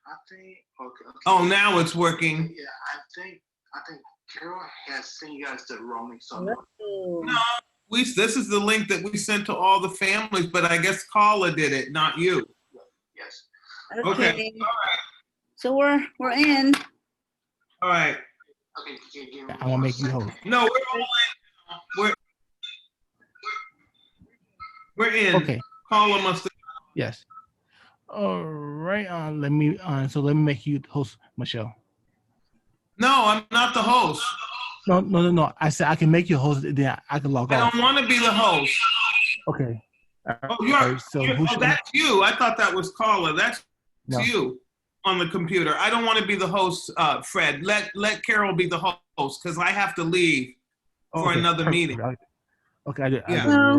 I think, okay. Oh, now it's working. Yeah, I think Carol has sent you guys the roaming song. No, this is the link that we sent to all the families, but I guess Carla did it, not you. Yes. Okay. All right. So we're in. All right. Okay, can you give me I want to make you host. No, we're all in. We're in. Okay. Carla must have. Yes. All right. Let me make you host, Michelle. No, I'm not the host. No. I said I can make you host. Then I can log off. I don't want to be the host. Okay. Oh, that's you. I thought that was Carla. That's you on the computer. I don't want to be the host, Fred. Let Carol be the host because I have to leave for another meeting. Okay, I do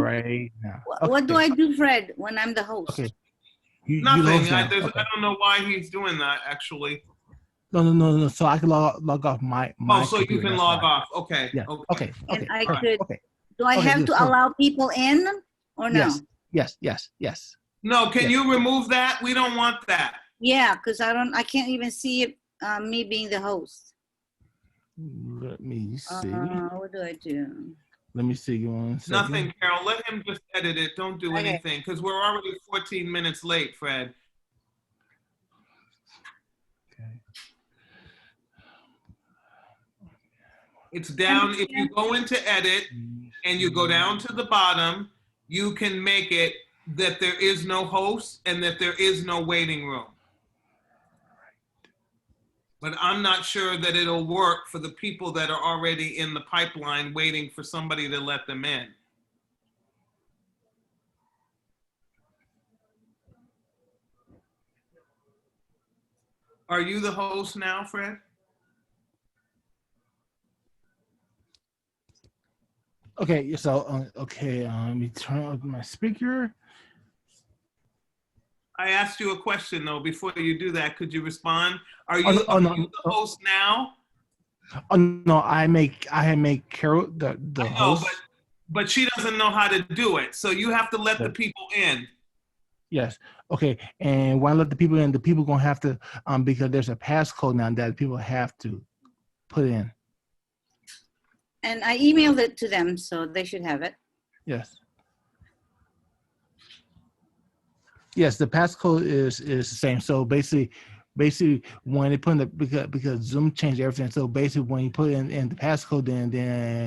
right now. What do I do, Fred, when I'm the host? Okay. Nothing. I don't know why he's doing that, actually. No. So I can log off my so computer. You can log off. Okay. Yeah. Okay. And I could. Do I have to allow people in or no? Yes. No, can you remove that? We don't want that. Yeah, because I can't even see it, me being the host. Let me see. What do I do? Let me see. One second. Nothing, Carol. Let him just edit it. Don't do anything because we're already 14 minutes late, Fred. Okay. It's down. If you go into edit and you go down to the bottom, you can make it that there is no host and that there is no waiting room. But I'm not sure that it'll work for the people that are already in the pipeline waiting for somebody to let them in. Are you the host now, Fred? Okay, so let me turn on my speaker. I asked you a question though. Before you do that, could you respond? Are you the host now? Oh no, I make Carol the host. But she doesn't know how to do it, so you have to let the people in. Yes. Okay. And when I let the people in, the people gonna have to because there's a passcode now that people have to put in. And I emailed it to them, so they should have it. Yes. Yes, the passcode is the same. So basically when they put in because Zoom changed everything. So basically when you put in the passcode, then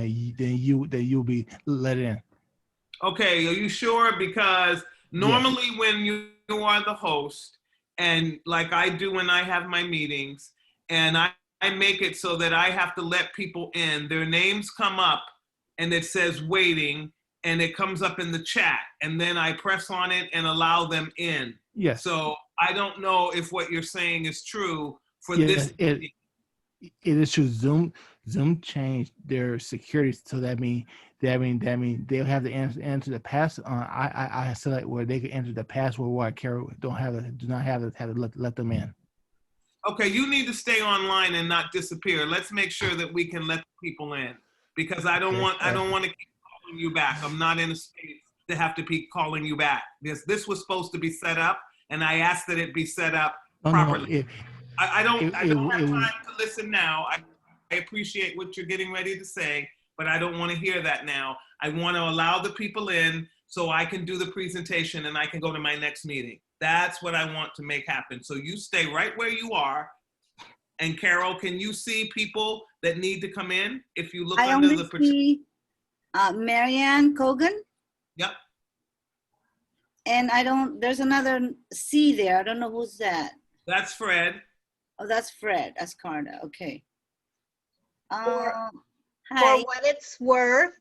you'll be let in. Okay, are you sure? Because normally when you are the host, and like I do when I have my meetings, and I make it so that I have to let people in, their names come up and it says waiting, and it comes up in the chat, and then I press on it and allow them in. Yes. So I don't know if what you're saying is true for this. It is true. Zoom changed their security, so that mean they'll have to enter the pass. I select where they can enter the password where Carol do not have to let them in. Okay, you need to stay online and not disappear. Let's make sure that we can let people in because I don't want to keep calling you back. I'm not in a space to have to keep calling you back because this was supposed to be set up, and I asked that it be set up properly. I don't have time to listen now. I appreciate what you're getting ready to say, but I don't want to hear that now. I want to allow the people in so I can do the presentation and I can go to my next meeting. That's what I want to make happen. So you stay right where you are. And Carol, can you see people that need to come in? If you look under the... I see Marianne Cogan. Yep. And there's another C there. I don't know who's that. That's Fred. Oh, that's Fred Ascarda. Okay. For what it's worth,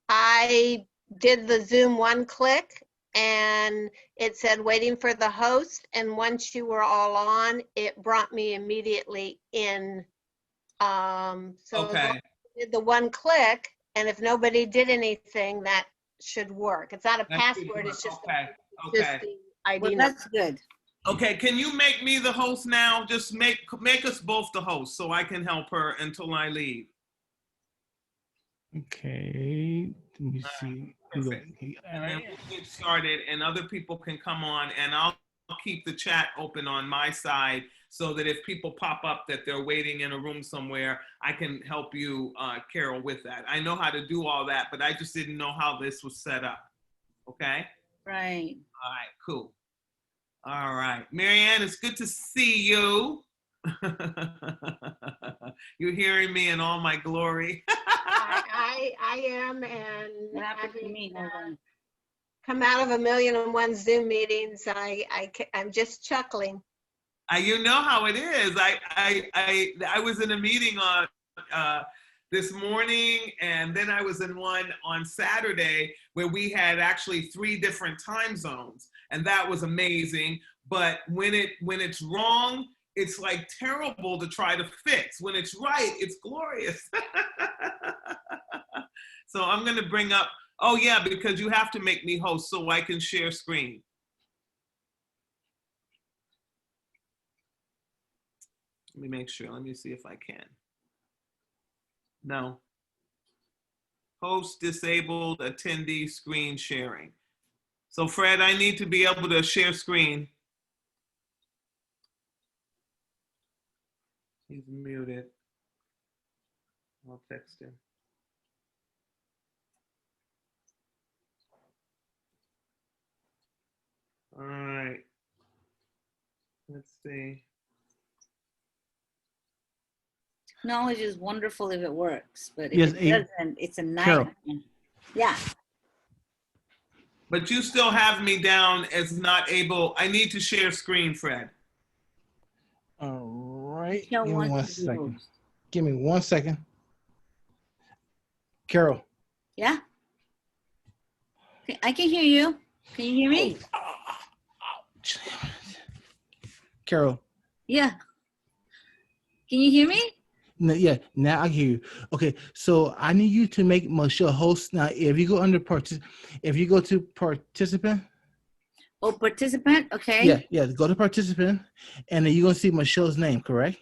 I did the Zoom one click and it said waiting for the host. And once you were all on, it brought me immediately in. Okay. I did the one click, and if nobody did anything, that should work. It's not a password, it's just, just the ID. Well, that's good. Okay, can you make me the host now? Just make us both the host so I can help her until I leave. Okay, let me see. Perfect. And then we'll get started and other people can come on and I'll keep the chat open on my side so that if people pop up that they're waiting in a room somewhere, I can help you, Carol, with that. I know how to do all that, but I just didn't know how this was set up. Okay? Right. All right, cool. All right. Marianne, it's good to see you. You're hearing me in all my glory. I am, and What happened to having me? Hold on. come out of 1,000,001 Zoom meetings, I'm just chuckling. You know how it is. I was in a meeting on this morning, and then I was in one on Saturday where we had actually 3 different time zones, and that was amazing. But when it's wrong, it's like terrible to try to fix. When it's right, it's glorious. So I'm gonna bring up, oh yeah, because you have to make me host so I can share screen. Let me make sure, let me see if I can. No. Host disabled attendee screen sharing. So Fred, I need to be able to share screen. He's muted. I'll text him. All right. Let's see. Knowledge is wonderful if it works, but if Yes, it doesn't, it's a Carol. nightmare. Yeah. But you still have me down as not able. I need to share screen, Fred. All right. Michelle Give me wants one to be second. host. Give me 1 second. Carol. Yeah. I can hear you. Can you hear me? Carol. Yeah. Can you hear me? No, yeah, now I hear you. Okay, so I need you to make Michelle host. Now, if you go under if you go to participant. Oh, participant. Okay. Yeah, go to participant, and then you're gonna see Michelle's name, correct?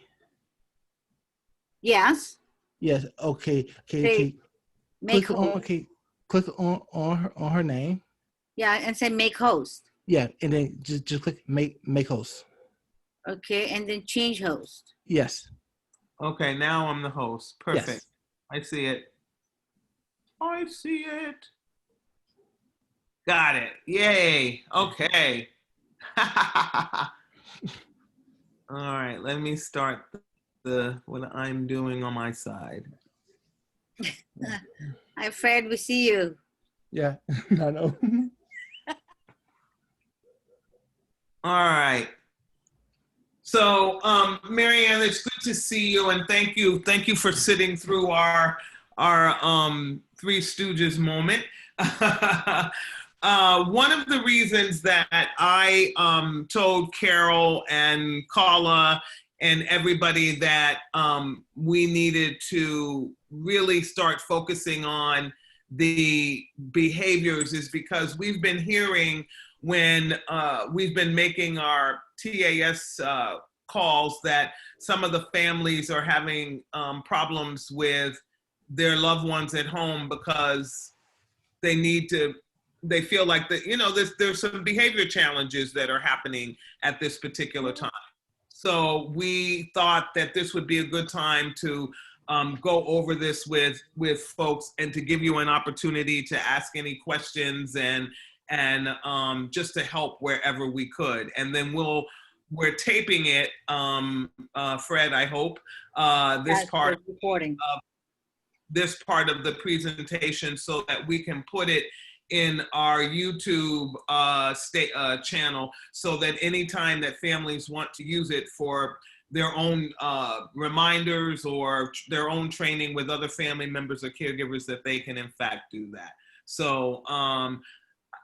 Yes. Yes. Okay. Say make Click on. host. Okay. Click on her name. Yeah, and say make host. Yeah, and then just click make host. Okay, and then change host. Yes. Okay, now I'm the host. Perfect. Yes. I see it. I see it. Got it. Yay. Okay. All right, let me start what I'm doing on my side. Hi, Fred. We see you. Yeah. I know. All right. So, Marianne, it's good to see you, and thank you for sitting through our Three Stooges moment. One of the reasons that I told Carol and Carla and everybody that we needed to really start focusing on the behaviors is because we've been hearing when we've been making our TAS calls that some of the families are having problems with their loved ones at home because they feel like that, you know, there's some behavior challenges that are happening at this particular time. So we thought that this would be a good time to go over this with folks and to give you an opportunity to ask any questions and just to help wherever we could. And then we're taping it, Fred, I hope, this part of the presentation so that we can put it in our YouTube channel so that anytime that families want to use it for their own reminders or their own training with other family members or caregivers, that they can in fact do that. So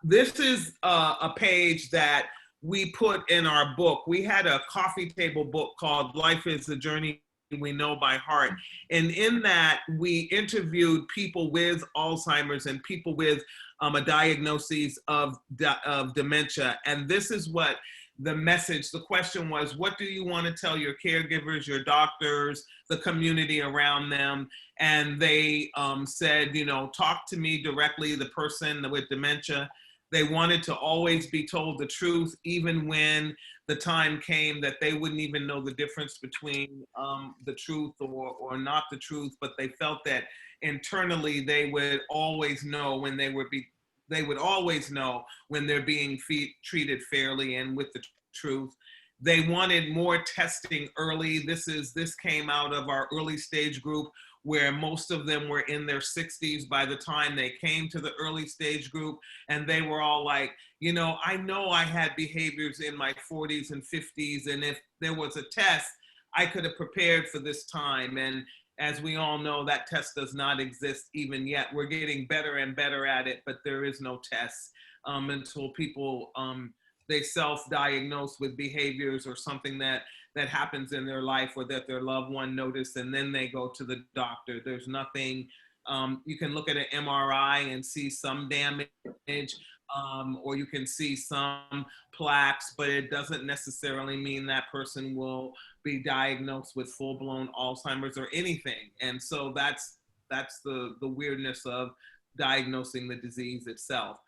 this is a page that we put in our book. We had a coffee table book called Life is a Journey We Know by Heart. And in that, we interviewed people with Alzheimer's and people with a diagnosis of dementia. And this is what the message, the question was, what do you want to tell your caregivers, your doctors, the community around them? And they said, you know, talk to me directly, the person with dementia. They wanted to always be told the truth, even when the time came that they wouldn't even know the difference between the truth or not the truth, but they felt that internally they would always know when they would always know when they're being treated fairly and with the truth. They wanted more testing early. This came out of our early stage group, where most of them were in their 60s by the time they came to the early stage group. And they were all like, you know I had behaviors in my 40s and 50s, and if there was a test, I could have prepared for this time. And as we all know, that test does not exist even yet. We're getting better and better at it, but there is no test until people, they self-diagnose with behaviors or something that happens in their life or that their loved one noticed, and then they go to the doctor. There's nothing, you can look at an MRI and see some damage, or you can see some plaques, but it doesn't necessarily mean that person will be diagnosed with full-blown Alzheimer's or anything. And so that's the weirdness of diagnosing the disease itself.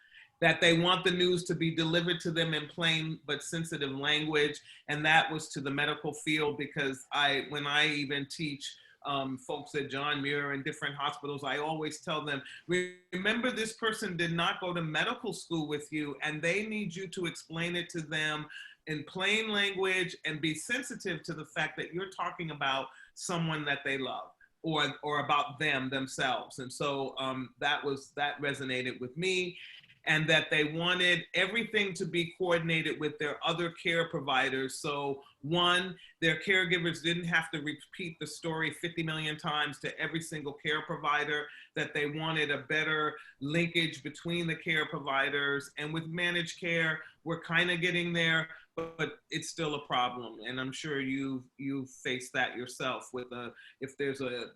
That they want the news to be delivered to them in plain but sensitive language. And that was to the medical field, because when I even teach folks at John Muir and different hospitals, I always tell them, remember, this person did not go to medical school with you, and they need you to explain it to them in plain language and be sensitive to the fact that you're talking about someone that they love or about themselves. And so that resonated with me. And that they wanted everything to be coordinated with their other care providers. So one, their caregivers didn't have to repeat the story 50 million times to every single care provider, that they wanted a better linkage between the care providers. And with managed care, we're kind of getting there, but it's still a problem. And I'm sure you've faced that yourself with if there's a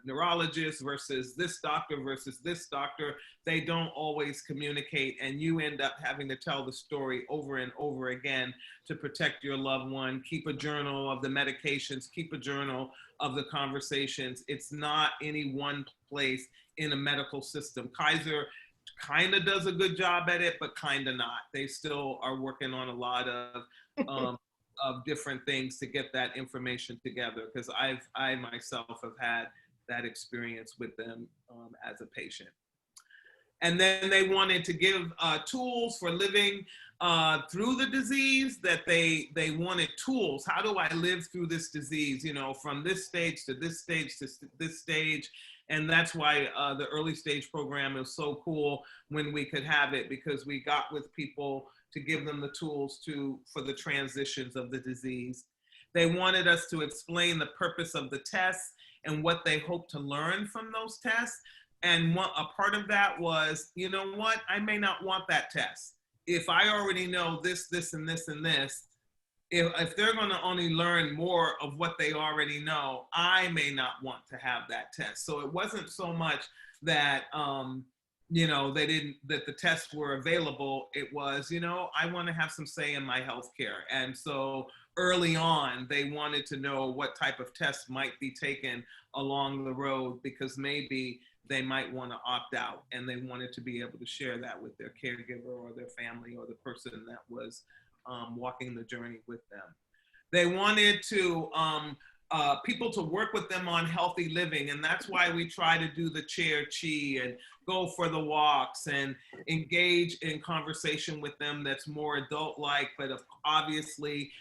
neurologist versus this doctor, they don't always communicate, and you end up having to tell the story over and over again to protect your loved one. Keep a journal of the medications, keep a journal of the conversations. It's not any one place in a medical system. Kaiser kind of does a good job at it, but kind of not. They still are working on a lot of different things to get that information together, because I myself have had that experience with them as a patient. And then they wanted to give tools for living through the disease, that they wanted tools. How do I live through this disease, from this stage to this stage to this stage? And that's why the early stage program is so cool when we could have it, because we got with people to give them the tools for the transitions of the disease. They wanted us to explain the purpose of the tests and what they hope to learn from those tests. And a part of that was, you know what, I may not want that test. If I already know this, this, and this, and this, if they're going to only learn more of what they already know, I may not want to have that test. So it wasn't so much that, that the tests were available. It was, I want to have some say in my healthcare. And so early on, they wanted to know what type of tests might be taken along the road, because maybe they might want to opt out, and they wanted to be able to share that with their caregiver or their family or the person that was walking the journey with them. They wanted to people to work with them on healthy living, and that's why we try to do the chair chi and go for the walks and engage in conversation with them that's more adult-like. But obviously,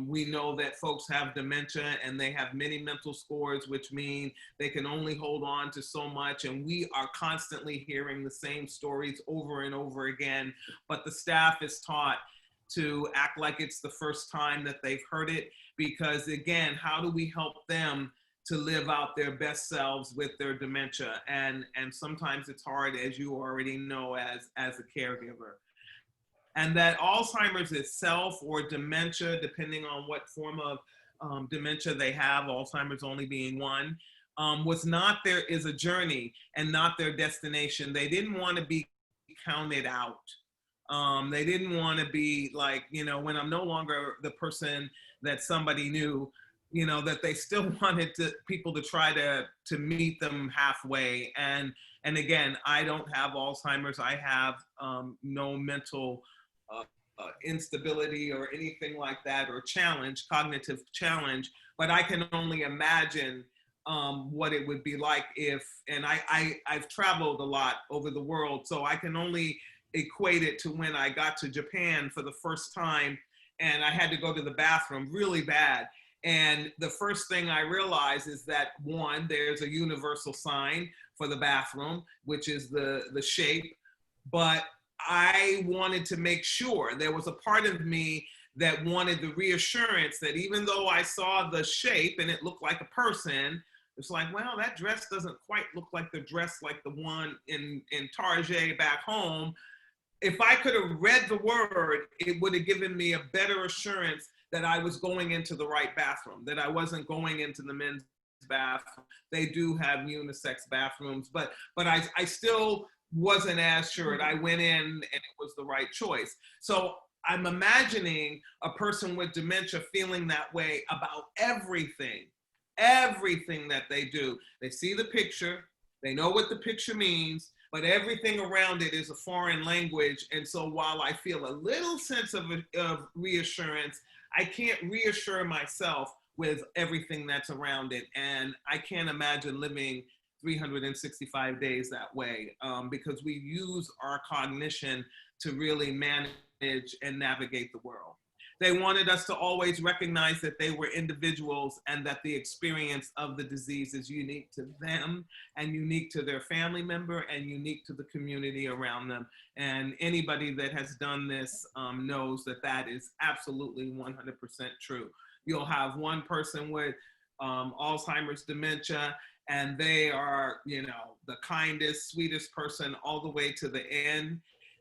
we know that folks have dementia and they have many mental scores, which mean they can only hold on to so much. And we are constantly hearing the same stories over and over again, but the staff is taught to act like it's the first time that they've heard it, because again, how do we help them to live out their best selves with their dementia? And sometimes it's hard, as you already know, as a caregiver. And that Alzheimer's itself, or dementia, depending on what form of dementia they have, Alzheimer's only being one, is a journey and not their destination. They didn't want to be counted out. They didn't want to be like, when I'm no longer the person that somebody knew, that they still wanted people to try to meet them halfway. And And again, I don't have Alzheimer's. I have no mental instability or anything like that, or challenge, cognitive challenge, but I can only imagine what it would be like if, and I've traveled a lot over the world, so I can only equate it to when I got to Japan for the first time and I had to go to the bathroom really bad. And the first thing I realized is that, one, there's a universal sign for the bathroom, which is the shape, but I wanted to make sure. There was a part of me that wanted the reassurance that even though I saw the shape and it looked like a person, it's like, well, that dress doesn't quite look like the dress like the one in Target back home. If I could have read the word, it would have given me a better assurance that I was going into the right bathroom, that I wasn't going into the men's bathroom. They do have unisex bathrooms, but I still wasn't as sure. I went in and it was the right choice. So I'm imagining a person with dementia feeling that way about everything that they do. They see the picture, they know what the picture means, but everything around it is a foreign language. And so while I feel a little sense of reassurance, I can't reassure myself with everything that's around it. And I can't imagine living 365 days that way, because we use our cognition to really manage and navigate the world. They wanted us to always recognize that they were individuals and that the experience of the disease is unique to them and unique to their family member and unique to the community around them. And anybody that has done this knows that that is absolutely 100% true. You'll have one person with Alzheimer's dementia, and they are, you know, the kindest, sweetest person all the way to the end.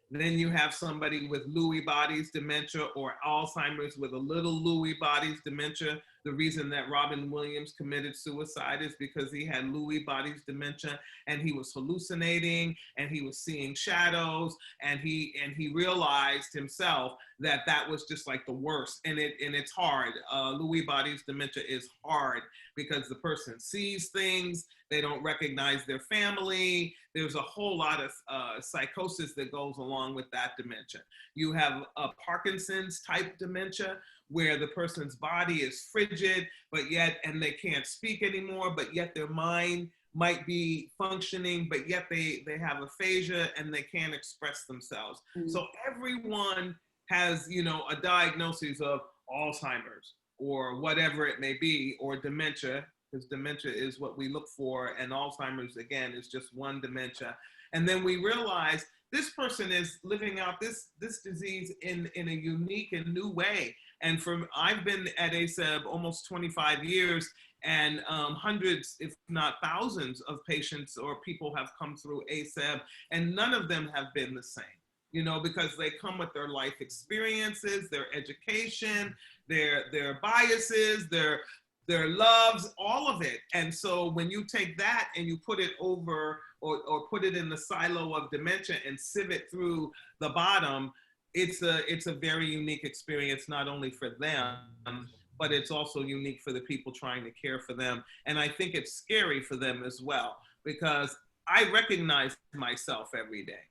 Then you have somebody with Lewy bodies dementia or Alzheimer's with a little Lewy bodies dementia. The reason that Robin Williams committed suicide is because he had Lewy bodies dementia and he was hallucinating and he was seeing shadows, and he realized himself that that was just like the worst. And it's hard. Lewy bodies dementia is hard because the person sees things, they don't recognize their family. There's a whole lot of psychosis that goes along with that dementia. You have a Parkinson's type dementia where the person's body is frigid, but yet, and they can't speak anymore, but yet their mind might be functioning, but yet they have aphasia and they can't express themselves. Mm-hmm. So everyone has, you know, a diagnosis of Alzheimer's or whatever it may be, or dementia, because dementia is what we look for, and Alzheimer's, again, is just one dementia. And then we realize this person is living out this disease in a unique and new way. And I've been at ASEB almost 25 years, and hundreds, if not thousands, of patients or people have come through ASEB, and none of them have been the same, you know, because they come with their life experiences, their education, their biases, their loves, all of it. And so when you take that and you put it over or put it in the silo of dementia and sieve it through the bottom, it's a very unique experience, not only for them, but it's also unique for the people trying to care for them. And I think it's scary for them as well, because I recognize myself every day.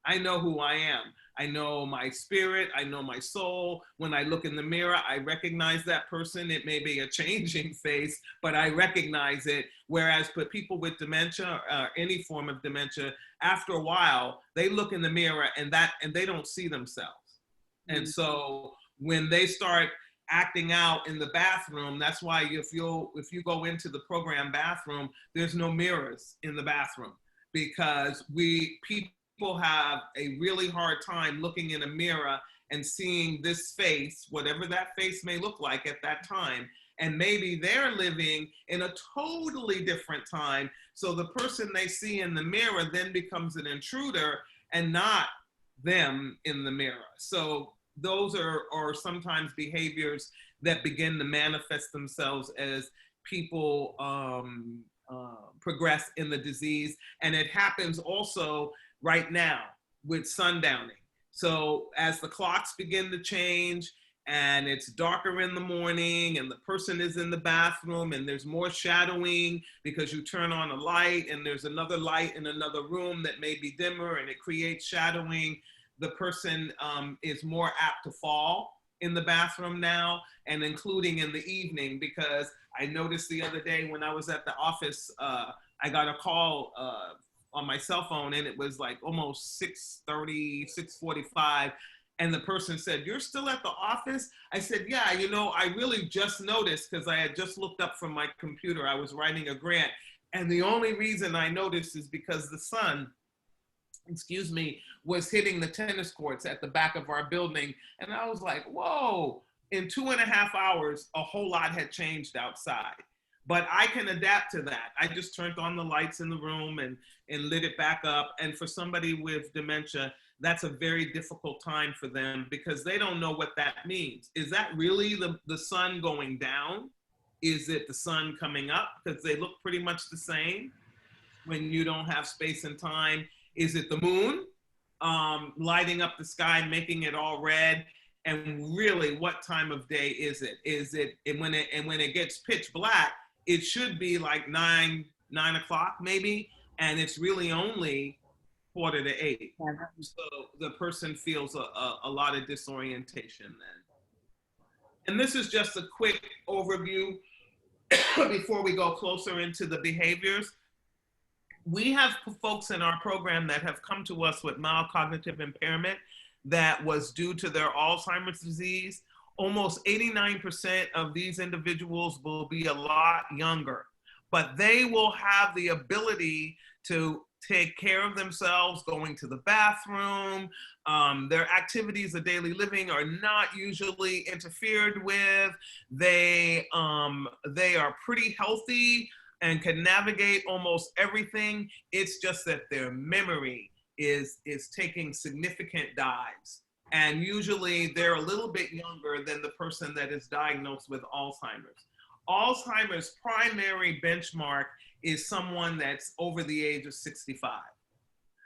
I know who I am. I know my spirit. I know my soul. When I look in the mirror, I recognize that person. It may be a changing face, but I recognize it. Whereas for people with dementia, any form of dementia, after a while, they look in the mirror and they don't see themselves. Mm-hmm. And so when they start acting out in the bathroom, that's why if you go into the program bathroom, there's no mirrors in the bathroom, because people have a really hard time looking in a mirror and seeing this face, whatever that face may look like at that time. And maybe they're living in a totally different time. So the person they see in the mirror then becomes an intruder and not them in the mirror. So those are sometimes behaviors that begin to manifest themselves as people progress in the disease. And it happens also right now with sundowning. So as the clocks begin to change and it's darker in the morning and the person is in the bathroom and there's more shadowing because you turn on a light and there's another light in another room that may be dimmer and it creates shadowing, the person is more apt to fall in the bathroom now, and including in the evening, because I noticed the other day when I was at the office, I got a call on my cell phone and it was like almost 6:30, 6:45. And the person said, "You're still at the office?" I said, "Yeah, you know, I really just noticed because I had just looked up from my computer. I was writing a grant. And the only reason I noticed is because the sun, excuse me, was hitting the tennis courts at the back of our building." And I was like, whoa, in 2.5 hours, a whole lot had changed outside. But I can adapt to that. I just turned on the lights in the room and lit it back up. And for somebody with dementia, that's a very difficult time for them because they don't know what that means. Is that really the sun going down? Is it the sun coming up? Because they look pretty much the same when you don't have space and time. Is it the moon lighting up the sky, making it all red? And really, what time of day is it? Is it, and when it gets pitch black, it should be like 9 o'clock maybe, and it's really only 7:45. So the person feels a lot of disorientation then. And this is just a quick overview before we go closer into the behaviors. We have folks in our program that have come to us with mild cognitive impairment that was due to their Alzheimer's disease. Almost 89% of these individuals will be a lot younger, but they will have the ability to take care of themselves, going to the bathroom. Their activities of daily living are not usually interfered with. They are pretty healthy and can navigate almost everything. It's just that their memory is taking significant dives. And usually they're a little bit younger than the person that is diagnosed with Alzheimer's. Alzheimer's primary benchmark is someone that's over the age of 65.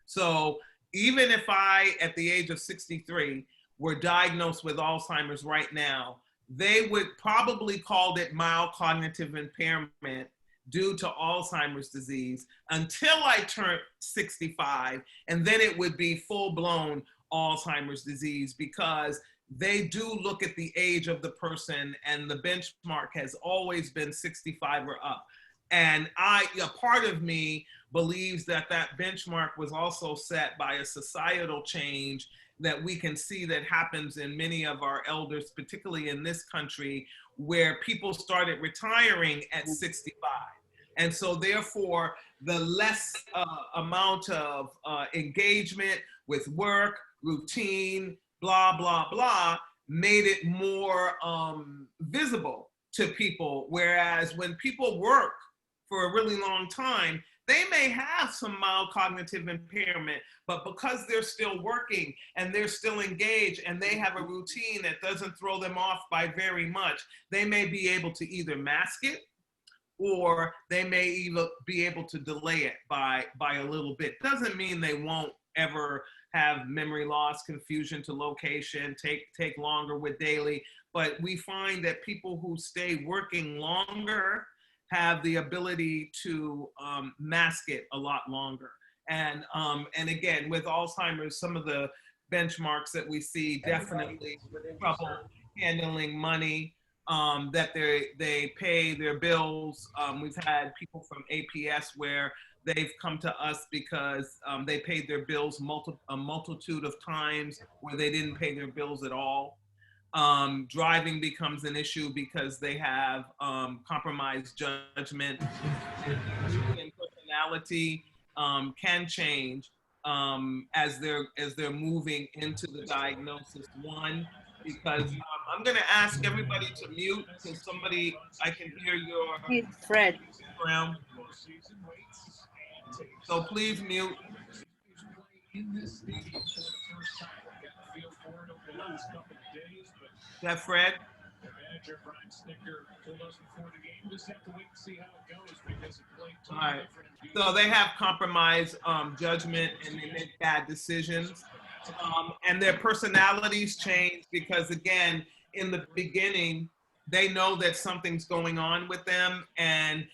So even if I, at the age of 63, were diagnosed with Alzheimer's right now, they would probably call it mild cognitive impairment due to Alzheimer's disease until I turned 65, and then it would be full-blown Alzheimer's disease because they do look at the age of the person, and the benchmark has always been 65 or up. And a part of me believes that that benchmark was also set by a societal change that we can see that happens in many of our elders, particularly in this country, where people started retiring at 65. And so therefore, the less amount of engagement with work, routine, blah, blah, blah, made it more visible to people. Whereas when people work for a really long time, they may have some mild cognitive impairment, but because they're still working and they're still engaged and they have a routine that doesn't throw them off by very much, they may be able to either mask it or they may even be able to delay it by a little bit. Doesn't mean they won't ever have memory loss, confusion to location, take longer with daily, but we find that people who stay working longer have the ability to mask it a lot longer. And again, with Alzheimer's, some of the benchmarks that we see definitely trouble handling money, that they pay their bills. We've had people from APS where they've come to us because they paid their bills a multitude of times where they didn't pay their bills at all. Driving becomes an issue because they have compromised judgment, and personality can change as they're moving into the diagnosis. One, because I'm going to ask everybody to mute because I can hear your Fred. background. So please mute. Is that Fred? All right. So they have compromised judgment and they make bad decisions. And their personalities change because, again, in the beginning, they know that something's going on with them, and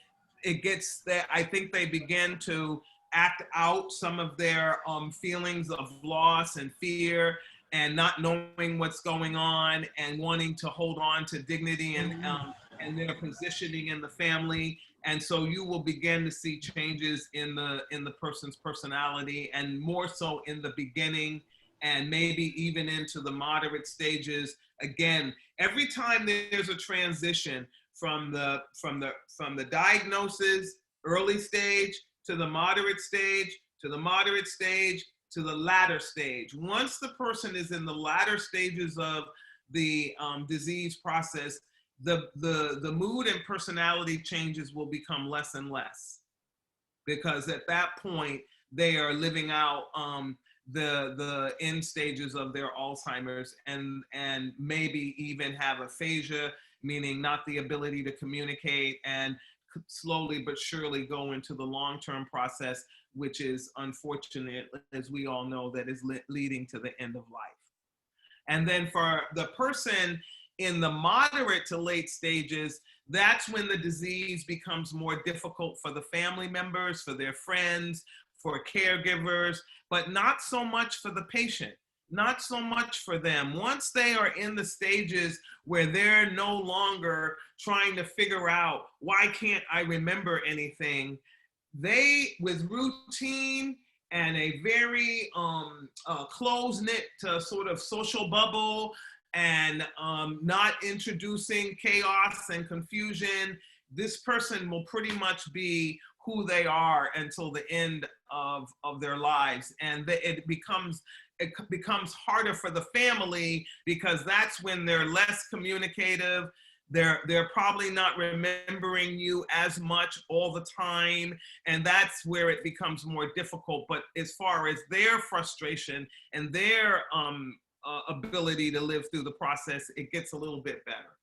it gets that I think they begin to act out some of their feelings of loss and fear and not knowing what's going on and wanting to hold on to dignity and their positioning in the family. And so you will begin to see changes in the person's personality, and more so in the beginning and maybe even into the moderate stages. Again, every time there's a transition from the diagnosis, early stage, to the moderate stage, to the moderate stage, to the latter stage. Once the person is in the latter stages of the disease process, the mood and personality changes will become less and less, because at that point they are living out the end stages of their Alzheimer's, and maybe even have aphasia, meaning not the ability to communicate, and slowly but surely go into the long-term process, which is unfortunate, as we all know, that is leading to the end of life. And then for the person in the moderate to late stages, that's when the disease becomes more difficult for the family members, for their friends, for caregivers, but not so much for the patient, not so much for them. Once they are in the stages where they're no longer trying to figure out, why can't I remember anything? They, with routine and a very close-knit sort of social bubble, and not introducing chaos and confusion, this person will pretty much be who they are until the end of their lives. And it becomes harder for the family, because that's when they're less communicative. They're probably not remembering you as much all the time, and that's where it becomes more difficult. But as far as their frustration and their ability to live through the process, it gets a little bit better.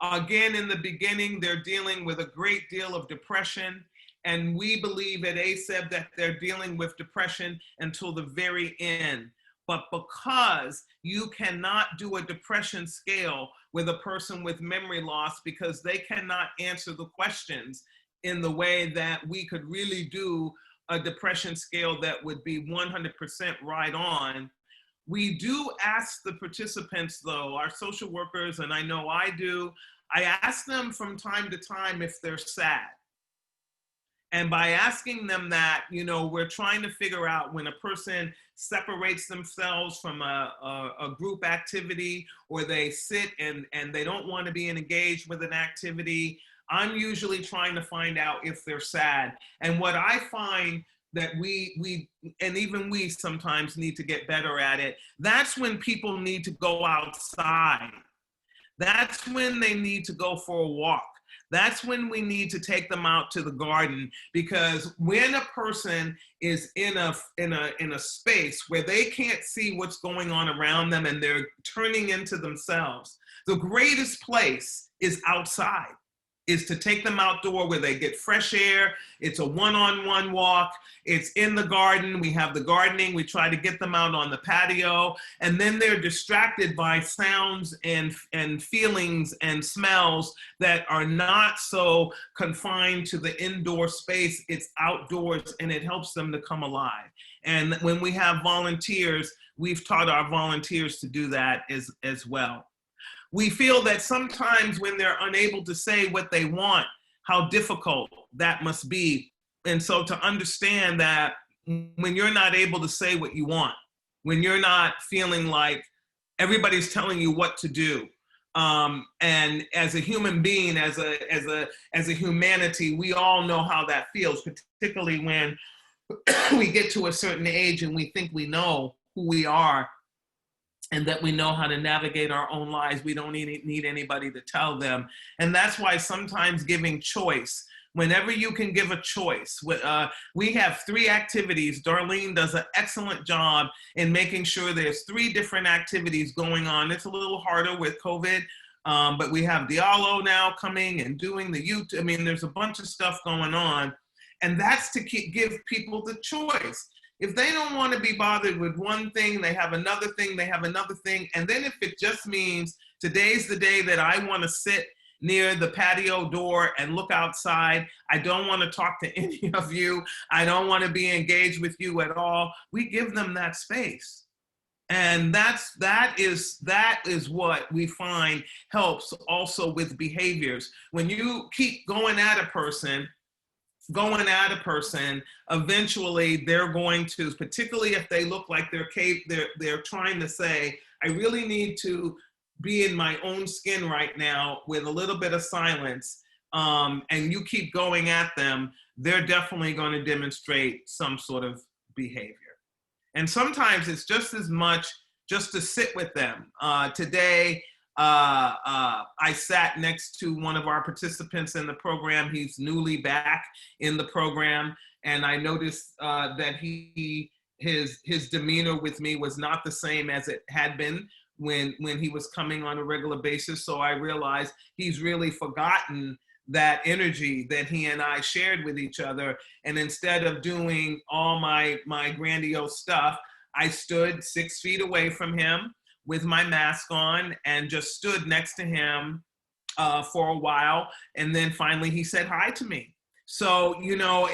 Again, in the beginning, they're dealing with a great deal of depression, and we believe at ASEB that they're dealing with depression until the very end. But because you cannot do a depression scale with a person with memory loss, because they cannot answer the questions in the way that we could really do a depression scale that would be 100% right on, we do ask the participants, though, our social workers, and I know I do, I ask them from time to time if they're sad. And by asking them that, you know, we're trying to figure out when a person separates themselves from a group activity, or they sit and they don't want to be engaged with an activity, I'm usually trying to find out if they're sad. And what I find that we and even we sometimes need to get better at it, that's when people need to go outside. That's when they need to go for a walk. That's when we need to take them out to the garden, because when a person is in a space where they can't see what's going on around them and they're turning into themselves, the greatest place is outside, is to take them outdoor where they get fresh air. It's a one-on-one walk. It's in the garden. We have the gardening. We try to get them out on the patio, and then they're distracted by sounds and feelings and smells that are not so confined to the indoor space. It's outdoors, and it helps them to come alive. And when we have volunteers, we've taught our volunteers to do that as well. We feel that sometimes when they're unable to say what they want, how difficult that must be. And so to understand that when you're not able to say what you want, when you're not feeling like everybody's telling you what to do, and as a human being, as a humanity, we all know how that feels, particularly when we get to a certain age and we think we know who we are, and that we know how to navigate our own lives. We don't need anybody to tell them. And that's why sometimes giving choice, whenever you can give a choice. We have 3 activities. Darlene does an excellent job in making sure there's 3 different activities going on. It's a little harder with COVID, but we have Diallo now coming and doing the youth. I mean, there's a bunch of stuff going on. And that's to give people the choice. If they don't want to be bothered with one thing, they have another thing, they have another thing. And then if it just means today's the day that I want to sit near the patio door and look outside, I don't want to talk to any of you, I don't want to be engaged with you at all, we give them that space. And that is what we find helps also with behaviors. When you keep going at a person, eventually they're going to, particularly if they look like they're trying to say, I really need to be in my own skin right now with a little bit of silence, and you keep going at them, they're definitely going to demonstrate some sort of behavior. And sometimes it's just as much just to sit with them. Today, I sat next to one of our participants in the program. He's newly back in the program, and I noticed that his demeanor with me was not the same as it had been when he was coming on a regular basis. So I realized he's really forgotten that energy that he and I shared with each other. And instead of doing all my grandiose stuff, I stood 6 feet away from him with my mask on and just stood next to him for a while. And then finally he said hi to me. So, you know,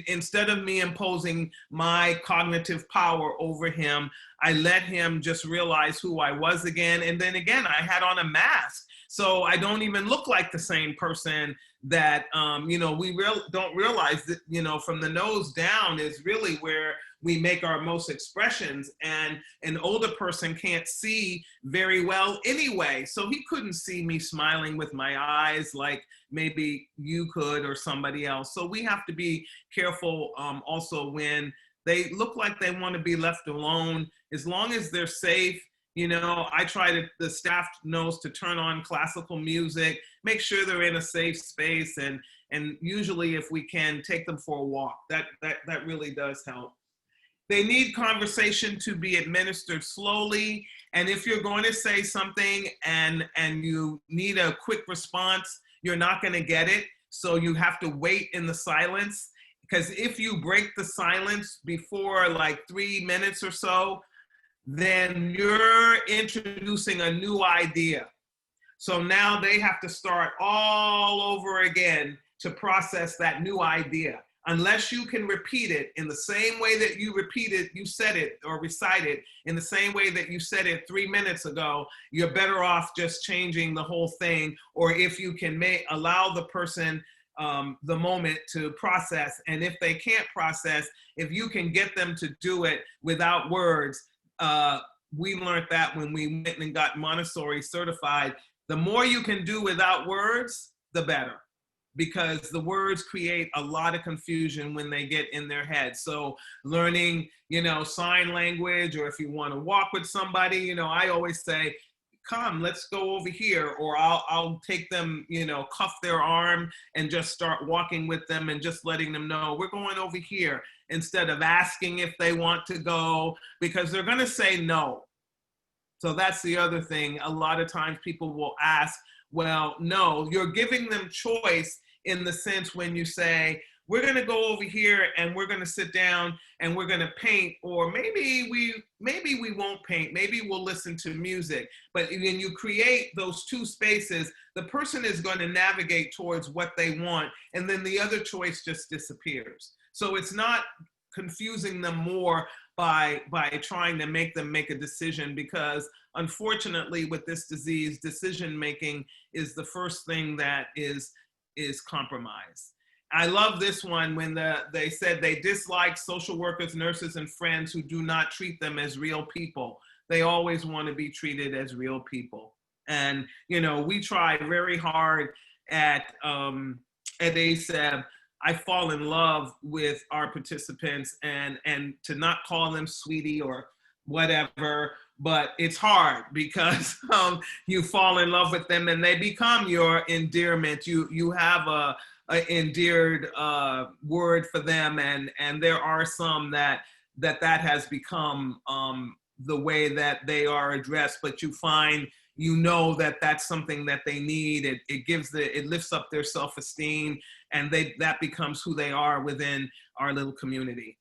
instead of me imposing my cognitive power over him, I let him just realize who I was again. And then again, I had on a mask. So I don't even look like the same person that, you know, we don't realize that, you know, from the nose down is really where we make our most expressions, and an older person can't see very well anyway. So he couldn't see me smiling with my eyes like maybe you could or somebody else. So we have to be careful also when they look like they want to be left alone, as long as they're safe. You know, I try to, the staff knows to turn on classical music, make sure they're in a safe space, and usually if we can, take them for a walk. That really does help. They need conversation to be administered slowly. And if you're going to say something and you need a quick response, you're not going to get it. So you have to wait in the silence, because if you break the silence before like 3 minutes or so, then you're introducing a new idea. So now they have to start all over again to process that new idea. Unless you can repeat it in the same way that you said it, or recite it in the same way that you said it 3 minutes ago, you're better off just changing the whole thing. Or if you can allow the person the moment to process. And if they can't process, if you can get them to do it without words, we learned that when we went and got Montessori certified, the more you can do without words, the better. Because the words create a lot of confusion when they get in their head. So learning, you know, sign language, or if you want to walk with somebody, you know, I always say, come, let's go over here, or I'll take them, you know, cuff their arm and just start walking with them and just letting them know we're going over here, instead of asking if they want to go, because they're going to say no. So that's the other thing. A lot of times people will ask, well, no, you're giving them choice in the sense when you say, we're going to go over here and we're going to sit down and we're going to paint, or maybe we won't paint, maybe we'll listen to music. But when you create those two spaces, the person is going to navigate towards what they want, and then the other choice just disappears. So it's not confusing them more by trying to make them make a decision, because unfortunately with this disease, decision making is the first thing that is compromised. I love this one when they said they dislike social workers, nurses, and friends who do not treat them as real people. They always want to be treated as real people. And, you know, we try very hard at ASEB. I fall in love with our participants and to not call them sweetie or whatever, but it's hard because you fall in love with them and they become your endearment. You have a endeared word for them, and there are some that has become the way that they are addressed, but you find, you know, that that's something that they need. It lifts up their self-esteem, and that becomes who they are within our little community.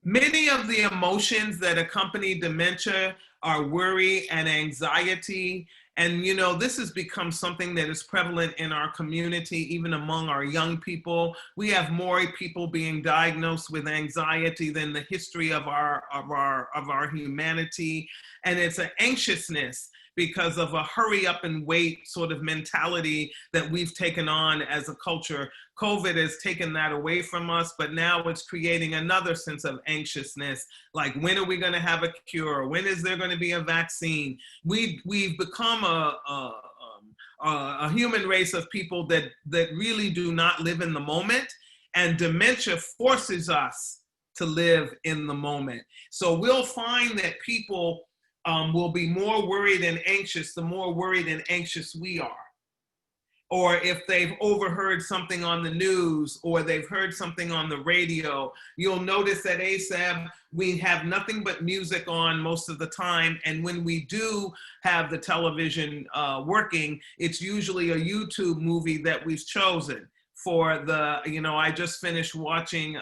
Many of the emotions that accompany dementia are worry and anxiety. And, you know, this has become something that is prevalent in our community, even among our young people. We have more people being diagnosed with anxiety than the history of our humanity. And it's an anxiousness because of a hurry up and wait sort of mentality that we've taken on as a culture. COVID has taken that away from us, but now it's creating another sense of anxiousness. Like, when are we going to have a cure? When is there going to be a vaccine? We've become a human race of people that really do not live in the moment, and dementia forces us to live in the moment. So we'll find that people will be more worried and anxious the more worried and anxious we are. Or if they've overheard something on the news or they've heard something on the radio. You'll notice at ASEB, we have nothing but music on most of the time. And when we do have the television working, it's usually a YouTube movie that we've chosen for the, you know, I just finished watching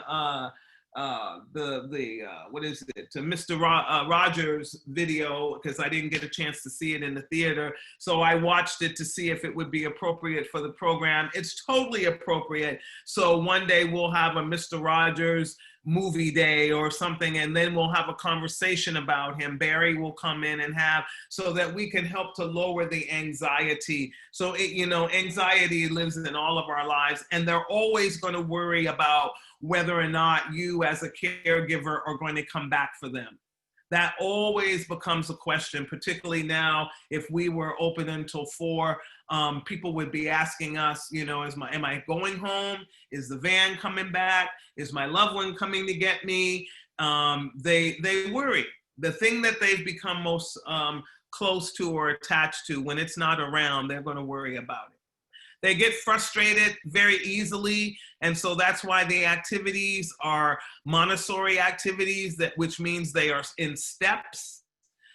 what is it, Mr. Rogers video, because I didn't get a chance to see it in the theater. So I watched it to see if it would be appropriate for the program. It's totally appropriate. So one day we'll have a Mr. Rogers movie day or something, and then we'll have a conversation about him. Barry will come in and have, so that we can help to lower the anxiety. So it, you know, anxiety lives in all of our lives, and they're always going to worry about whether or not you as a caregiver are going to come back for them. That always becomes a question, particularly now. If we were open until 4, people would be asking us, you know, am I going home? Is the van coming back? Is my loved one coming to get me? They worry. The thing that they've become most close to or attached to, when it's not around, they're going to worry about it. They get frustrated very easily, and so that's why the activities are Montessori activities, which means they are in steps,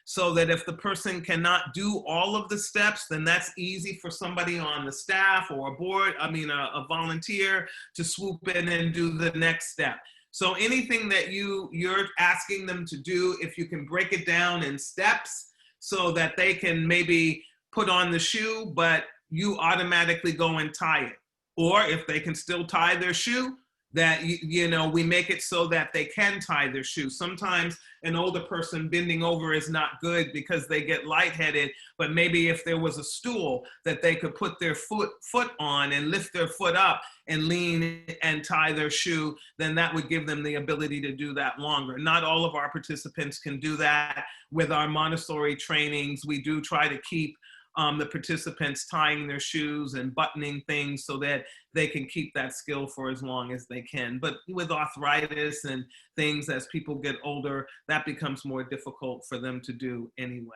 so that if the person cannot do all of the steps, then that's easy for somebody on the staff or a volunteer to swoop in and do the next step. So anything that you're asking them to do, if you can break it down in steps so that they can maybe put on the shoe, but you automatically go and tie it. Or if they can still tie their shoe, that, you know, we make it so that they can tie their shoe. Sometimes an older person bending over is not good because they get lightheaded, but maybe if there was a stool that they could put their foot on and lift their foot up and lean and tie their shoe, then that would give them the ability to do that longer. Not all of our participants can do that. With our Montessori trainings, we do try to keep the participants tying their shoes and buttoning things so that they can keep that skill for as long as they can. But with arthritis and things, as people get older, that becomes more difficult for them to do anyway.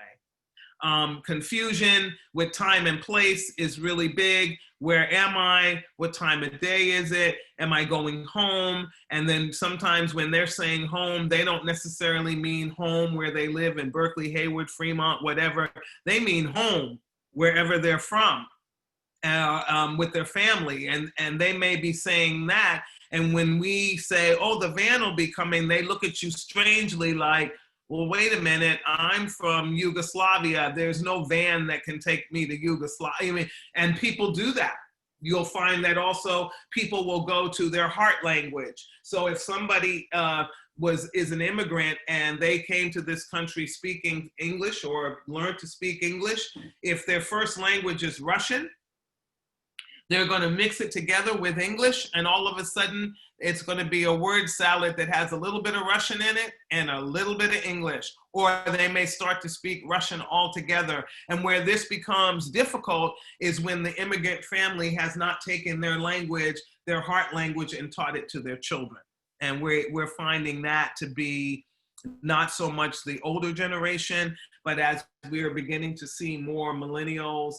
Confusion with time and place is really big. Where am I? What time of day is it? Am I going home? And then sometimes when they're saying home, they don't necessarily mean home where they live in Berkeley, Hayward, Fremont, whatever. They mean home wherever they're from, with their family. And they may be saying that. And when we say, oh, the van will be coming, they look at you strangely like, well, wait a minute, I'm from Yugoslavia. There's no van that can take me to Yugoslavia. And people do that. You'll find that also people will go to their heart language. So if somebody is an immigrant and they came to this country speaking English or learned to speak English, if their first language is Russian, they're going to mix it together with English, and all of a sudden it's going to be a word salad that has a little bit of Russian in it and a little bit of English. Or they may start to speak Russian altogether. And where this becomes difficult is when the immigrant family has not taken their language, their heart language, and taught it to their children. And we're finding that to be not so much the older generation, but as we are beginning to see more millennials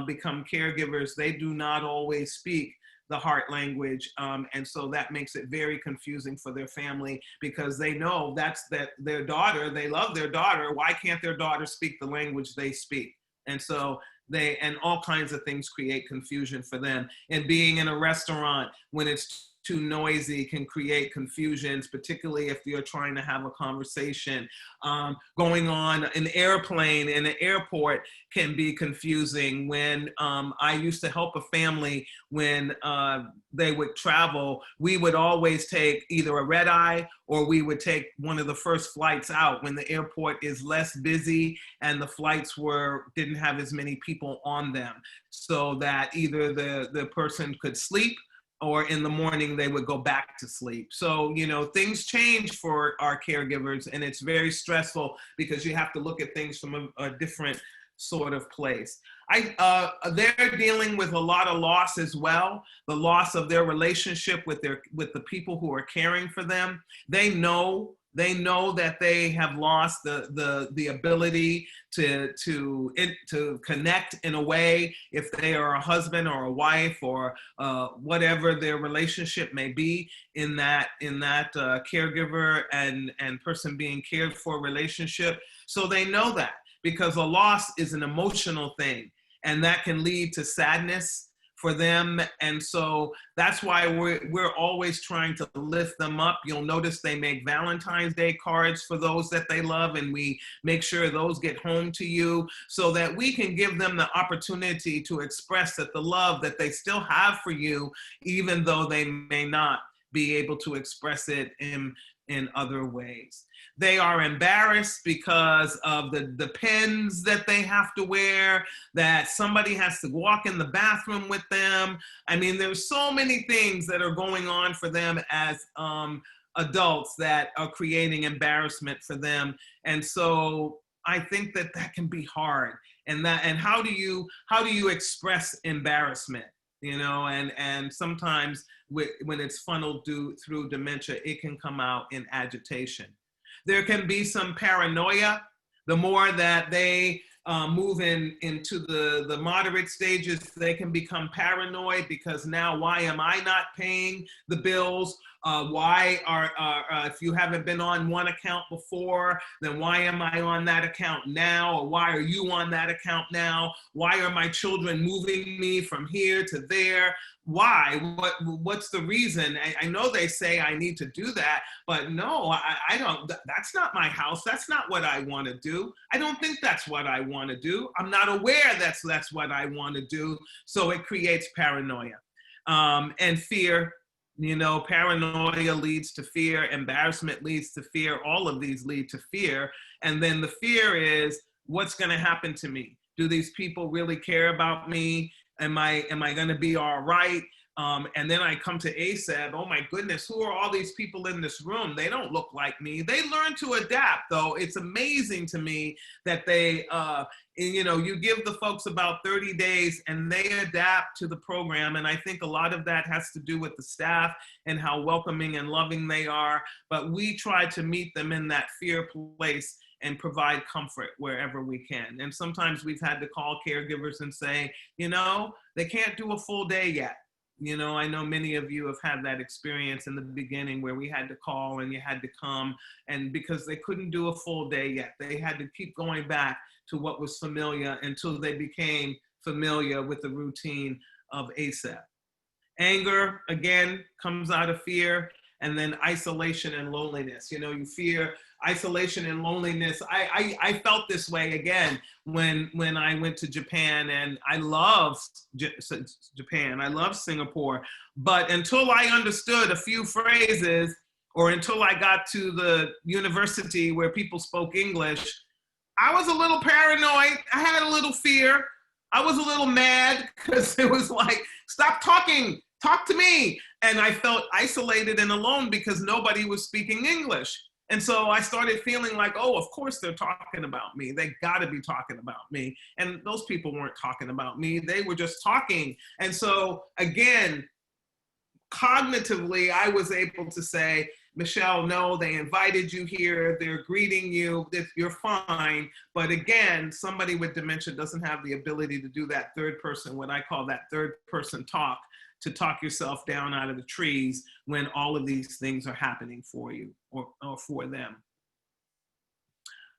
become caregivers, they do not always speak the heart language. And so that makes it very confusing for their family, because they know that their daughter, they love their daughter. Why can't their daughter speak the language they speak? And so and all kinds of things create confusion for them. And being in a restaurant, when it's too noisy can create confusions, particularly if you're trying to have a conversation. Going on an airplane in an airport can be confusing. When I used to help a family when they would travel, we would always take either a red eye or we would take one of the first flights out when the airport is less busy and the flights didn't have as many people on them, so that either the person could sleep or in the morning they would go back to sleep. So, you know, things change for our caregivers, and it's very stressful because you have to look at things from a different sort of place. They're dealing with a lot of loss as well, the loss of their relationship with the people who are caring for them. They know that they have lost the ability to connect in a way, if they are a husband or a wife or whatever their relationship may be in that caregiver and person being cared for relationship. So they know that, because a loss is an emotional thing, and that can lead to sadness for them. And so that's why we're always trying to lift them up. You'll notice they make Valentine's Day cards for those that they love, and we make sure those get home to you so that we can give them the opportunity to express that the love that they still have for you, even though they may not be able to express it in other ways. They are embarrassed because of the pins that they have to wear, that somebody has to walk in the bathroom with them. I mean, there's so many things that are going on for them as adults that are creating embarrassment for them. And so I think that can be hard. And how do you express embarrassment? You know, and sometimes when it's funneled through dementia, it can come out in agitation. There can be some paranoia. The more that they move into the moderate stages, they can become paranoid, because now, why am I not paying the bills? Why if you haven't been on one account before, then why am I on that account now? Or why are you on that account now? Why are my children moving me from here to there? Why? What's the reason? I know they say I need to do that, but no, I don't. That's not my house. That's not what I want to do. I don't think that's what I want to do. I'm not aware that's what I want to do. So it creates paranoia and fear. You know, paranoia leads to fear, embarrassment leads to fear, all of these lead to fear. And then the fear is, what's going to happen to me? Do these people really care about me? Am I going to be all right? And then I come to ASEB, oh my goodness, who are all these people in this room? They don't look like me. They learn to adapt, though. It's amazing to me that they, you know, you give the folks about 30 days and they adapt to the program. And I think a lot of that has to do with the staff and how welcoming and loving they are. But we try to meet them in that fear place and provide comfort wherever we can. And sometimes we've had to call caregivers and say, you know, they can't do a full day yet. You know, I know many of you have had that experience in the beginning where we had to call and you had to come, and because they couldn't do a full day yet, they had to keep going back to what was familiar until they became familiar with the routine of ASEB. Anger, again, comes out of fear, and then isolation and loneliness. You know, you fear isolation and loneliness. I felt this way again when I went to Japan, and I love Japan, I love Singapore, but until I understood a few phrases, or until I got to the university where people spoke English, I was a little paranoid. I had a little fear. I was a little mad because it was like, stop talking, talk to me. And I felt isolated and alone because nobody was speaking English. And so I started feeling like, oh, of course they're talking about me. They gotta be talking about me. And those people weren't talking about me. They were just talking. And so again, cognitively, I was able to say, Micheal, no, they invited you here. They're greeting you. You're fine. But again, somebody with dementia doesn't have the ability to do that third person, what I call that third person talk, to talk yourself down out of the trees when all of these things are happening for you or for them.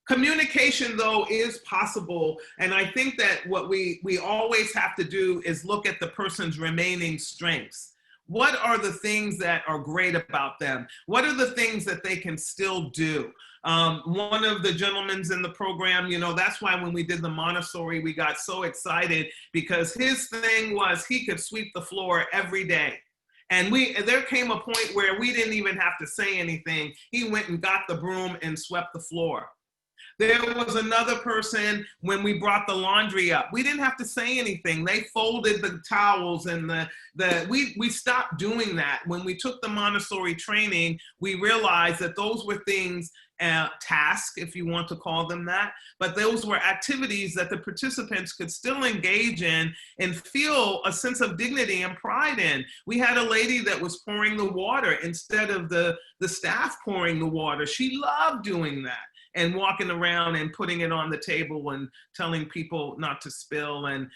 Communication, though, is possible. And I think that what we always have to do is look at the person's remaining strengths. What are the things that are great about them? What are the things that they can still do? One of the gentlemen's in the program, you know, that's why when we did the Montessori, we got so excited because his thing was he could sweep the floor every day. And there came a point where we didn't even have to say anything. He went and got the broom and swept the floor. There was another person when we brought the laundry up. We didn't have to say anything. They folded the towels and we stopped doing that. When we took the Montessori training, we realized that those were things, tasks, if you want to call them that, but those were activities that the participants could still engage in and feel a sense of dignity and pride in. We had a lady that was pouring the water instead of the staff pouring the water. She loved doing that, and walking around and putting it on the table and telling people not to spill and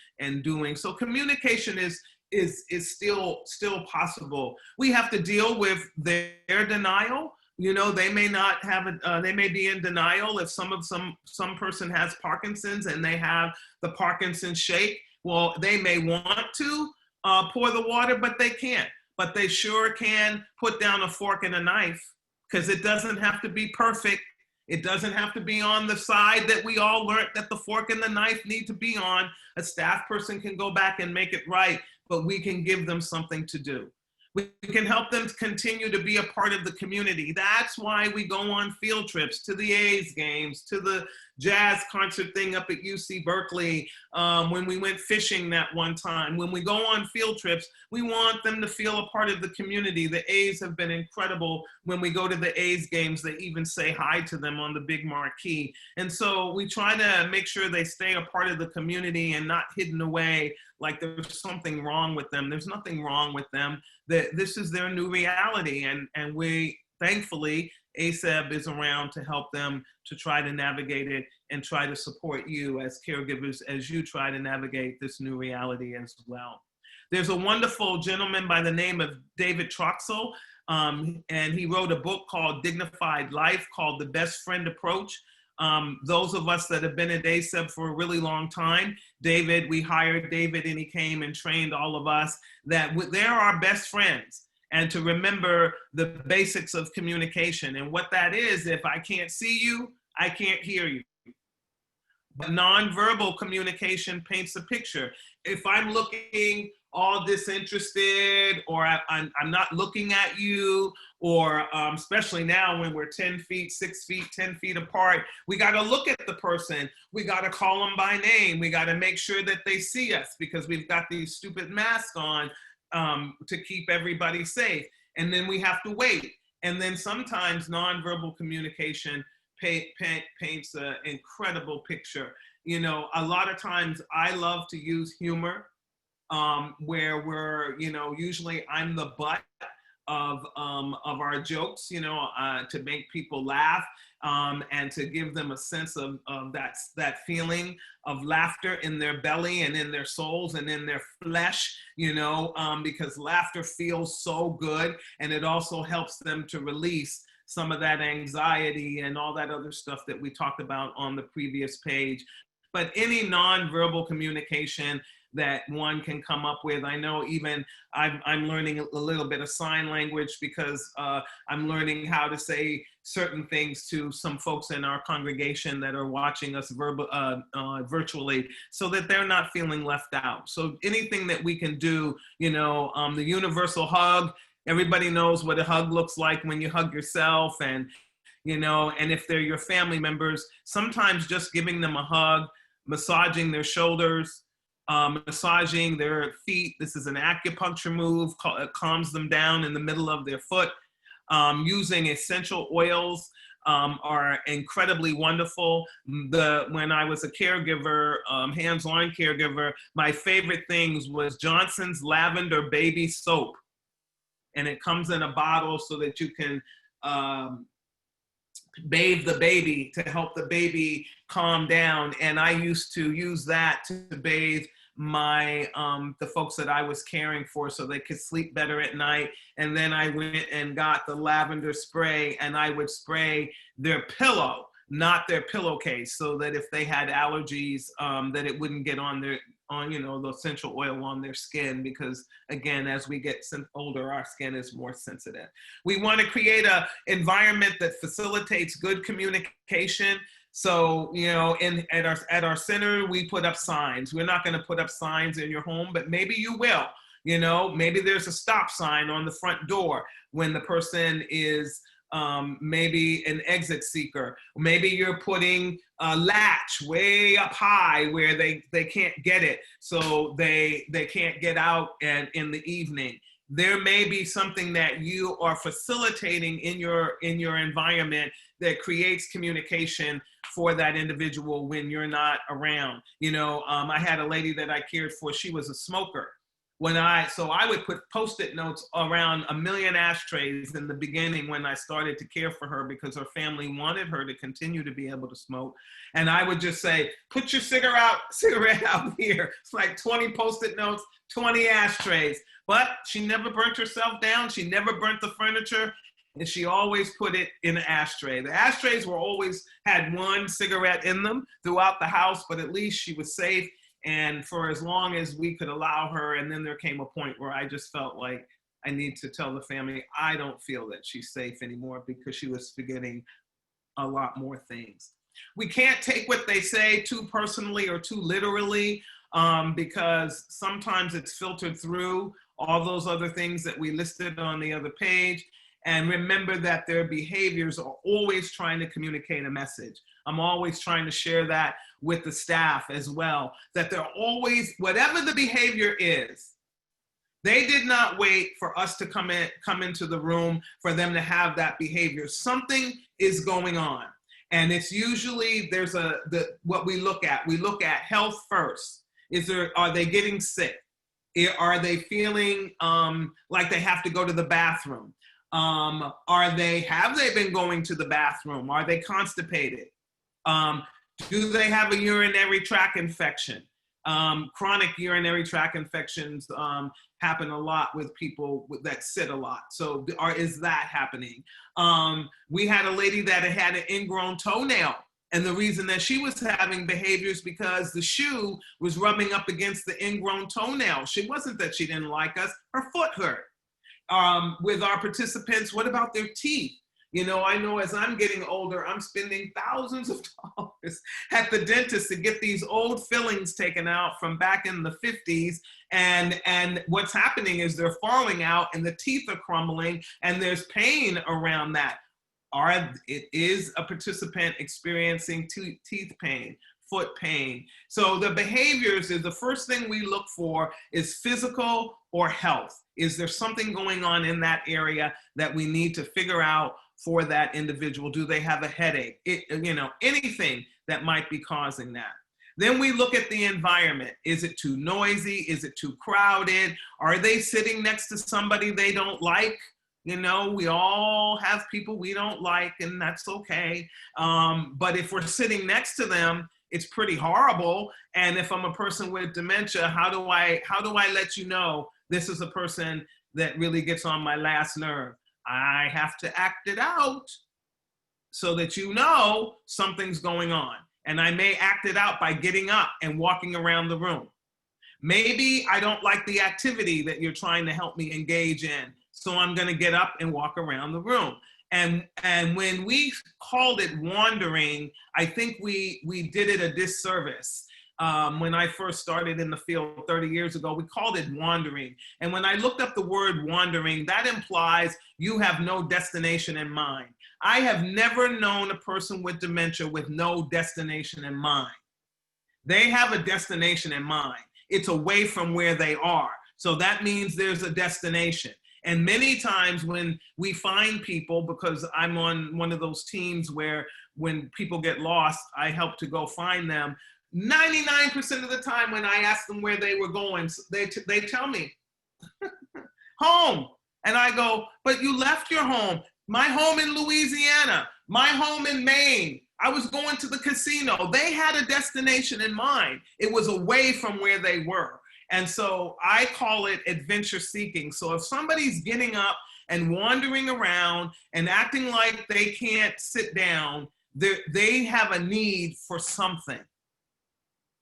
doing. So communication is still possible. We have to deal with their denial. You know, they may not have they may be in denial if some person has Parkinson's and they have the Parkinson's shake. Well, they may want to pour the water, but they can't. But they sure can put down a fork and a knife, because it doesn't have to be perfect. It doesn't have to be on the side that we all learned that the fork and the knife need to be on. A staff person can go back and make it right, but we can give them something to do. We can help them continue to be a part of the community. That's why we go on field trips to the A's games, to the jazz concert thing up at UC Berkeley, when we went fishing that one time. When we go on field trips, we want them to feel a part of the community. The A's have been incredible. When we go to the A's games, they even say hi to them on the big marquee. And so we try to make sure they stay a part of the community and not hidden away like there's something wrong with them. There's nothing wrong with them. This is their new reality. And we, thankfully, ASEB is around to help them to try to navigate it and try to support you as caregivers as you try to navigate this new reality as well. There's a wonderful gentleman by the name of David Troxel, and he wrote a book called Dignified Life, called The Best Friend Approach. Those of us that have been at ASEB for a really long time, we hired David and he came and trained all of us that they're our best friends. And to remember the basics of communication. And what that is, if I can't see you, I can't hear you. But nonverbal communication paints a picture. If I'm looking all disinterested, or I'm not looking at you, or especially now when we're 10 feet, 6 feet, 10 feet apart, we got to look at the person. We got to call them by name. We got to make sure that they see us, because we've got these stupid masks on to keep everybody safe. And then we have to wait. And then sometimes nonverbal communication paints an incredible picture. You know, a lot of times I love to use humor, where we're, you know, usually I'm the butt of our jokes, you know, to make people laugh, and to give them a sense of that feeling of laughter in their belly and in their souls and in their flesh, you know, because laughter feels so good, and it also helps them to release some of that anxiety and all that other stuff that we talked about on the previous page. But any nonverbal communication that one can come up with. I know even I'm learning a little bit of sign language, because I'm learning how to say certain things to some folks in our congregation that are watching us virtually, so that they're not feeling left out. So anything that we can do, you know, the universal hug, everybody knows what a hug looks like when you hug yourself, and, you know, and if they're your family members, sometimes just giving them a hug, massaging their shoulders, massaging their feet. This is an acupuncture move, calms them down in the middle of their foot. Using essential oils are incredibly wonderful. When I was a caregiver, hands-on caregiver, my favorite things was Johnson's Lavender Baby Soap. And it comes in a bottle so that you can bathe the baby to help the baby calm down. And I used to use that to bathe the folks that I was caring for, so they could sleep better at night. And then I went and got the lavender spray, and I would spray their pillow, not their pillowcase, so that if they had allergies, that it wouldn't get on on, the essential oil on their skin, because again, as we get older, our skin is more sensitive. We want to create an environment that facilitates good communication. So, at our center, we put up signs. We're not going to put up signs in your home, but maybe you will. Maybe there's a stop sign on the front door when the person is maybe an exit seeker. Maybe you're putting a latch way up high where they can't get it, so they can't get out and in the evening. There may be something that you are facilitating in your environment that creates communication for that individual when you're not around. I had a lady that I cared for. She was a smoker. So I would put Post-it notes around 1 million ashtrays in the beginning when I started to care for her, because her family wanted her to continue to be able to smoke. And I would just say, put your cigarette out here. It's like 20 Post-it notes, 20 ashtrays. But she never burnt herself down. She never burnt the furniture. And she always put it in an ashtray. The ashtrays always had 1 cigarette in them throughout the house, but at least she was safe. And for as long as we could allow her, and then there came a point where I just felt like I need to tell the family, I don't feel that she's safe anymore, because she was forgetting a lot more things. We can't take what they say too personally or too literally, because sometimes it's filtered through all those other things that we listed on the other page. And remember that their behaviors are always trying to communicate a message. I'm always trying to share that with the staff as well, that they're always, whatever the behavior is, they did not wait for us to come into the room for them to have that behavior. Something is going on. And it's usually, what we look at have health first. Are they getting sick? Are they feeling like they have to go to the bathroom? Have they been going to the bathroom? Are they constipated? Do they have a urinary tract infection? Chronic urinary tract infections happen a lot with people that sit a lot. So is that happening? We had a lady that had an ingrown toenail. And the reason that she was having behaviors because the shoe was rubbing up against the ingrown toenail. It wasn't that she didn't like us, her foot hurt. With our participants, what about their teeth? I know as I'm getting older, I'm spending thousands of dollars at the dentist to get these old fillings taken out from back in the 50s. And what's happening is they're falling out and the teeth are crumbling and there's pain around that. It is a participant experiencing teeth pain, foot pain. So the behaviors is the first thing we look for is physical or health. Is there something going on in that area that we need to figure out for that individual? Do they have a headache? Anything that might be causing that. Then we look at the environment. Is it too noisy? Is it too crowded? Are they sitting next to somebody they don't like? We all have people we don't like, and that's okay. But if we're sitting next to them, it's pretty horrible. And if I'm a person with dementia, how do I let you know this is a person that really gets on my last nerve? I have to act it out so that something's going on. And I may act it out by getting up and walking around the room. Maybe I don't like the activity that you're trying to help me engage in, so I'm going to get up and walk around the room. And when we called it wandering, I think we did it a disservice. When I first started in the field 30 years ago, we called it wandering. And when I looked up the word wandering, that implies you have no destination in mind. I have never known a person with dementia with no destination in mind. They have a destination in mind. It's away from where they are. So that means there's a destination. And many times when we find people, because I'm on one of those teams where when people get lost, I help to go find them. 99% of the time when I ask them where they were going, they tell me, home. And I go, but you left your home. My home in Louisiana, my home in Maine. I was going to the casino. They had a destination in mind. It was away from where they were. And so I call it adventure seeking. So if somebody's getting up and wandering around and acting like they can't sit down, they have a need for something.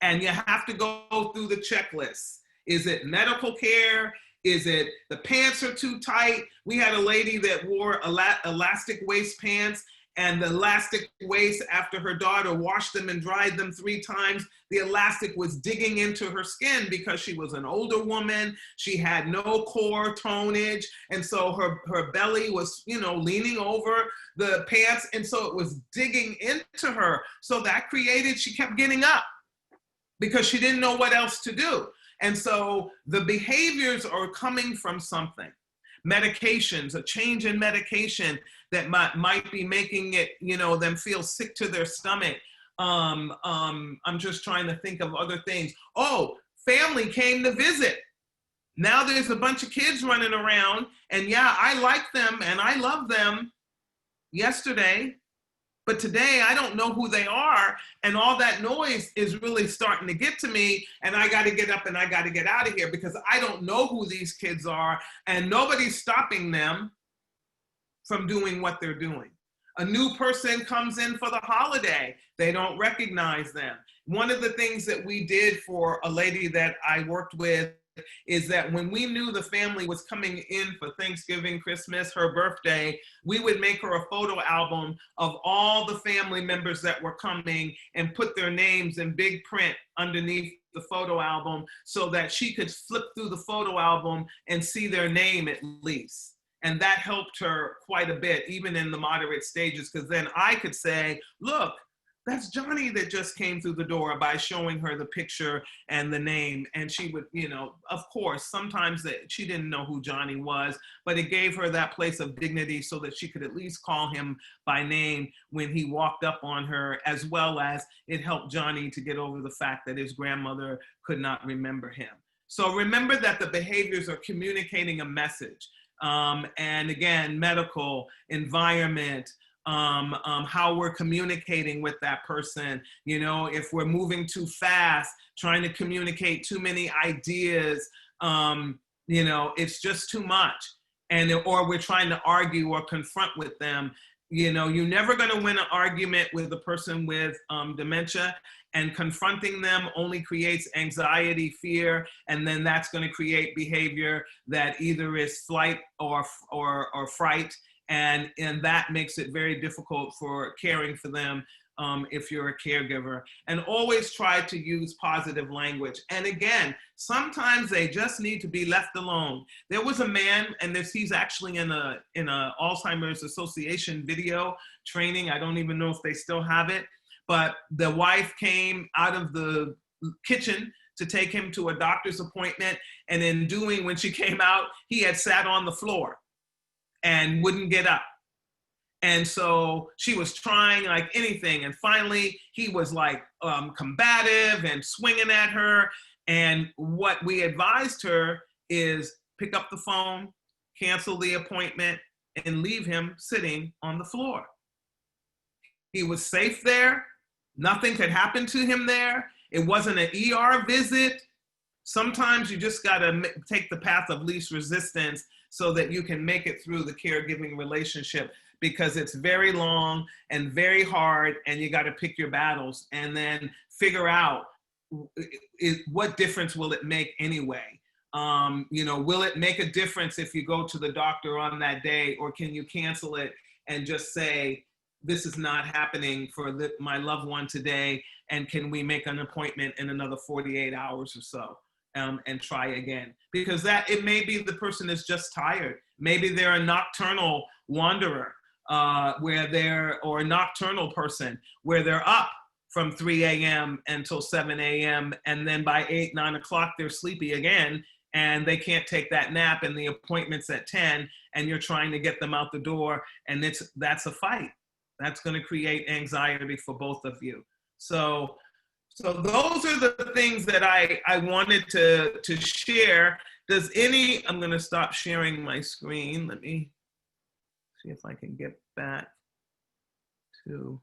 And you have to go through the checklist. Is it medical care? Is it the pants are too tight? We had a lady that wore elastic waist pants, and the elastic waist, after her daughter washed them and dried them 3 times, the elastic was digging into her skin because she was an older woman. She had no core tonage. And so her belly was, you know, leaning over the pants. And so it was digging into her. So that created, she kept getting up because she didn't know what else to do. And so the behaviors are coming from something. Medications, a change in medication that might be making it, you know, them feel sick to their stomach. I'm just trying to think of other things. Oh, family came to visit. Now there's a bunch of kids running around, and yeah, I like them and I love them yesterday, but today I don't know who they are, and all that noise is really starting to get to me, and I got to get up and I got to get out of here because I don't know who these kids are, and nobody's stopping them from doing what they're doing. A new person comes in for the holiday. They don't recognize them. One of the things that we did for a lady that I worked with is that when we knew the family was coming in for Thanksgiving, Christmas, her birthday, we would make her a photo album of all the family members that were coming and put their names in big print underneath the photo album so that she could flip through the photo album and see their name at least. And that helped her quite a bit, even in the moderate stages, because then I could say, look, that's Johnny that just came through the door, by showing her the picture and the name. And she would, you know, of course, sometimes that she didn't know who Johnny was, but it gave her that place of dignity so that she could at least call him by name when he walked up on her, as well as it helped Johnny to get over the fact that his grandmother could not remember him. So remember that the behaviors are communicating a message. And again, medical, environment, how we're communicating with that person. You know, if we're moving too fast, trying to communicate too many ideas, you know, it's just too much. And, or we're trying to argue or confront with them. You know, you're never going to win an argument with a person with dementia, and confronting them only creates anxiety, fear, and then that's going to create behavior that either is flight or fright, and that makes it very difficult for caring for them if you're a caregiver. And always try to use positive language. And again, sometimes they just need to be left alone. There was a man, and he's actually in a Alzheimer's Association video training. I don't even know if they still have it, but the wife came out of the kitchen to take him to a doctor's appointment. And in doing, when she came out, he had sat on the floor and wouldn't get up. And so she was trying like anything. And finally, he was like combative and swinging at her. And what we advised her is pick up the phone, cancel the appointment, and leave him sitting on the floor. He was safe there. Nothing could happen to him there. It wasn't an ER visit. Sometimes you just got to take the path of least resistance so that you can make it through the caregiving relationship, because it's very long and very hard, and you got to pick your battles and then figure out what difference will it make anyway. You know, will it make a difference if you go to the doctor on that day, or can you cancel it and just say, this is not happening for my loved one today, and can we make an appointment in another 48 hours or so, and try again? Because that, it may be the person is just tired. Maybe they're a nocturnal wanderer, or a nocturnal person where they're up from 3 a.m. until 7 a.m. and then by 8, 9 o'clock, they're sleepy again, and they can't take that nap, and the appointment's at 10, and you're trying to get them out the door, and that's a fight. That's going to create anxiety for both of you. So those are the things that I wanted to share. I'm going to stop sharing my screen. Let me see if I can get back to